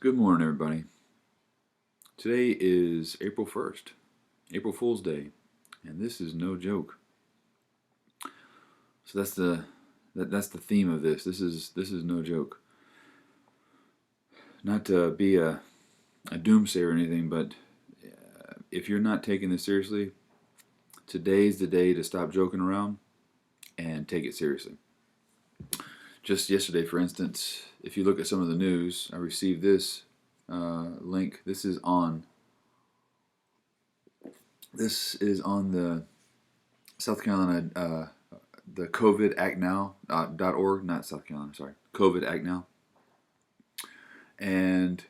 Good morning, everybody. Today is April 1st, April Fool's Day, and this is no joke. So that's the theme of this. This is no joke. Not to be a doomsayer or anything, but if you're not taking this seriously, today's the day to stop joking around and take it seriously. Just yesterday, for instance, if you look at some of the news, I received this link. This is on the South Carolina, the COVID Act Now .org, not South Carolina, sorry, COVID Act Now. And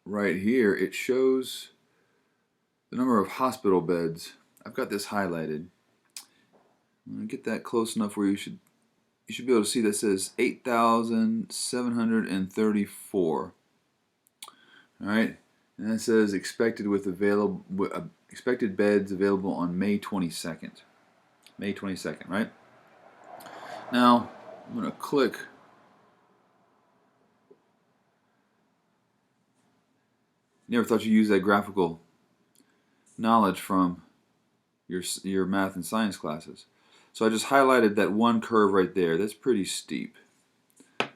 right here it shows the number of hospital beds. I've got this highlighted. I'm gonna get that close enough where you should be able to see that says 8,734. All right, and that says expected beds available on May 22nd. May 22nd, right? Now I'm gonna click. You ever thought you use that graphical knowledge from your math and science classes? So I just highlighted that one curve right there. That's pretty steep.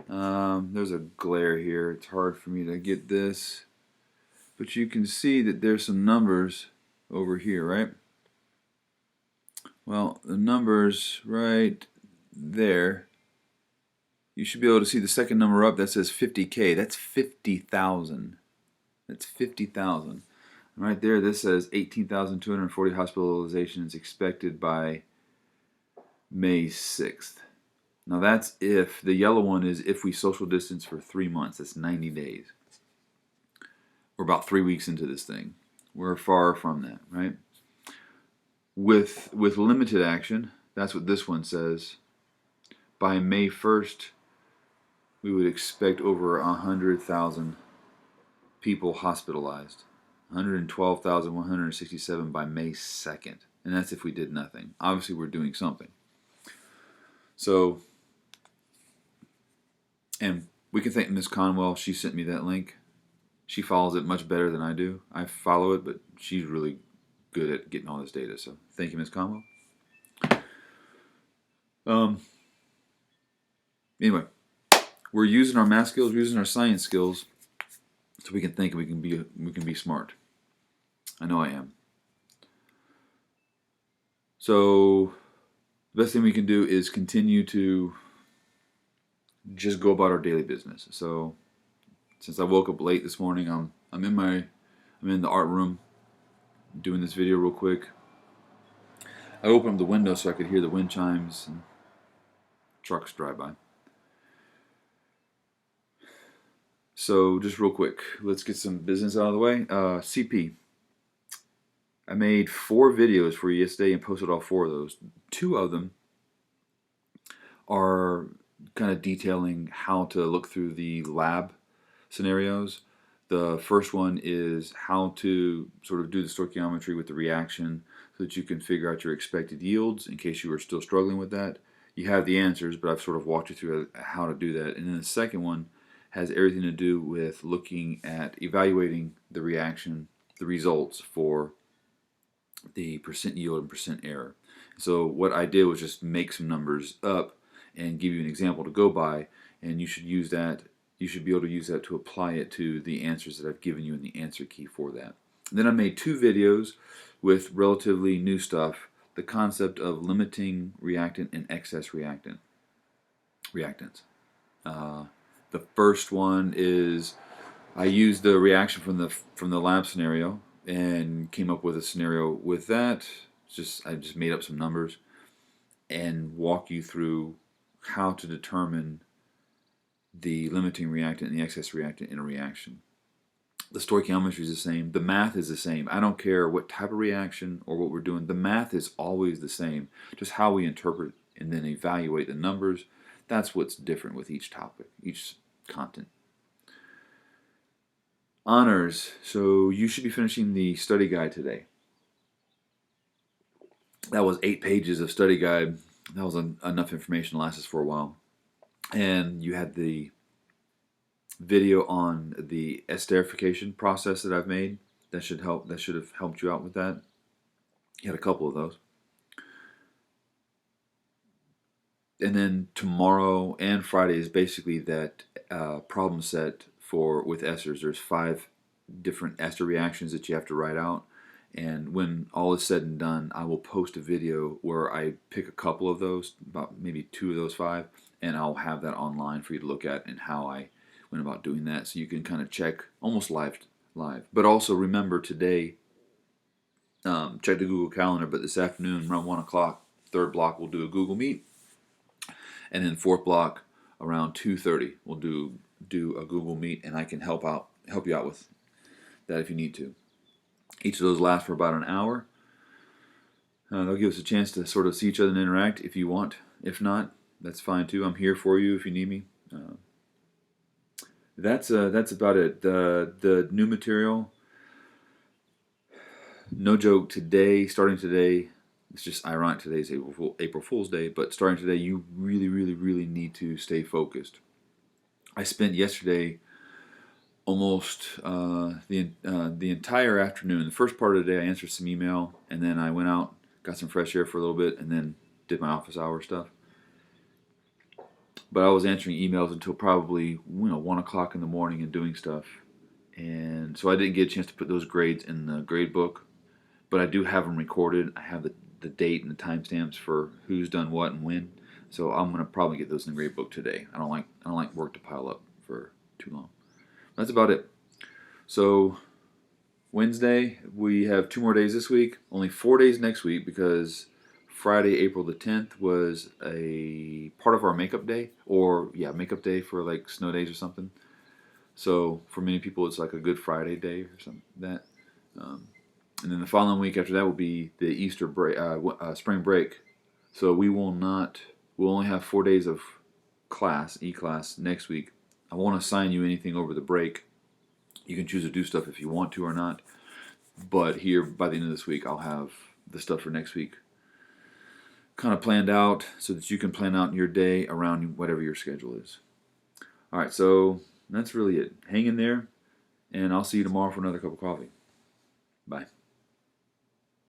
There's a glare here. It's hard for me to get this. But you can see that there's some numbers over here, right? Well, the numbers right there, you should be able to see the second number up that says 50K. That's 50,000. That's 50,000. Right there, this says 18,240 hospitalizations expected by May 6th. Now that's if, the yellow one is if we social distance for 3 months. That's 90 days. We're about 3 weeks into this thing. We're far from that, right? With limited action, that's what this one says. By May 1st, we would expect over 100,000 people hospitalized. 112,167 by May 2nd. And that's if we did nothing. Obviously, we're doing something. So, and we can thank Ms. Conwell. She sent me that link. She follows it much better than I do. I follow it, but she's really good at getting all this data. So, thank you, Ms. Conwell. Anyway, we're using our math skills, using our science skills, so we can think and we can be smart. I know I am. So the best thing we can do is continue to just go about our daily business. So since I woke up late this morning, I'm in the art room doing this video real quick. I opened up the window so I could hear the wind chimes and trucks drive by. So just real quick, let's get some business out of the way. CP. I made 4 videos for you yesterday and posted all 4 of those. 2 of them are kind of detailing how to look through the lab scenarios. The first one is how to sort of do the stoichiometry with the reaction so that you can figure out your expected yields in case you are still struggling with that. You have the answers, but I've sort of walked you through how to do that. And then the second one has everything to do with looking at evaluating the reaction, the results for the percent yield and percent error. So what I did was just make some numbers up and give you an example to go by, and you should use that. You should be able to use that to apply it to the answers that I've given you in the answer key for that. And then I made 2 videos with relatively new stuff, the concept of limiting reactant and excess reactants. The first one is I used the reaction from the lab scenario and came up with a scenario with that. I just made up some numbers and walk you through how to determine the limiting reactant and the excess reactant in a reaction. The stoichiometry is the same. The math is the same. I don't care what type of reaction or what we're doing. The math is always the same. Just how we interpret and then evaluate the numbers. That's what's different with each topic, each content. Honors. So you should be finishing the study guide today. That was 8 pages of study guide. That was enough information to last us for a while. And you had the video on the esterification process that I've made. That should help. That should have helped you out with that. You had a couple of those. And then tomorrow and Friday is basically that problem set for with esters. There's 5 different ester reactions that you have to write out. And when all is said and done, I will post a video where I pick a couple of those, about maybe 2 of those 5, and I'll have that online for you to look at and how I went about doing that, so you can kind of check almost live. But also remember today, check the Google Calendar. But this afternoon around 1 o'clock, third block we'll do a Google Meet, and then fourth block around 2:30 we'll do a Google Meet, and I can help you out with that if you need to. Each of those lasts for about an hour. They'll give us a chance to sort of see each other and interact if you want. If not, that's fine too. I'm here for you if you need me. That's about it. The new material, no joke. Today, starting today, it's just ironic. Today's April Fool's Day, but starting today, you really, really, really need to stay focused. I spent yesterday almost the entire afternoon. The first part of the day, I answered some email, and then I went out, got some fresh air for a little bit, and then did my office hour stuff. But I was answering emails until probably 1 o'clock in the morning and doing stuff, and so I didn't get a chance to put those grades in the grade book. But I do have them recorded. I have the date and the timestamps for who's done what and when. So I'm gonna probably get those in the grade book today. I don't like work to pile up for too long. That's about it. So Wednesday, we have 2 more days this week, only 4 days next week, because Friday, April the 10th was a part of our makeup day, makeup day for like snow days or something. So for many people, it's like a Good Friday day or something like that. And then the following week after that will be the Easter break, spring break. So we'll only have 4 days of e-class next week. I won't assign you anything over the break. You can choose to do stuff if you want to or not. But here, by the end of this week, I'll have the stuff for next week kind of planned out so that you can plan out your day around whatever your schedule is. All right, so that's really it. Hang in there, and I'll see you tomorrow for another cup of coffee. Bye.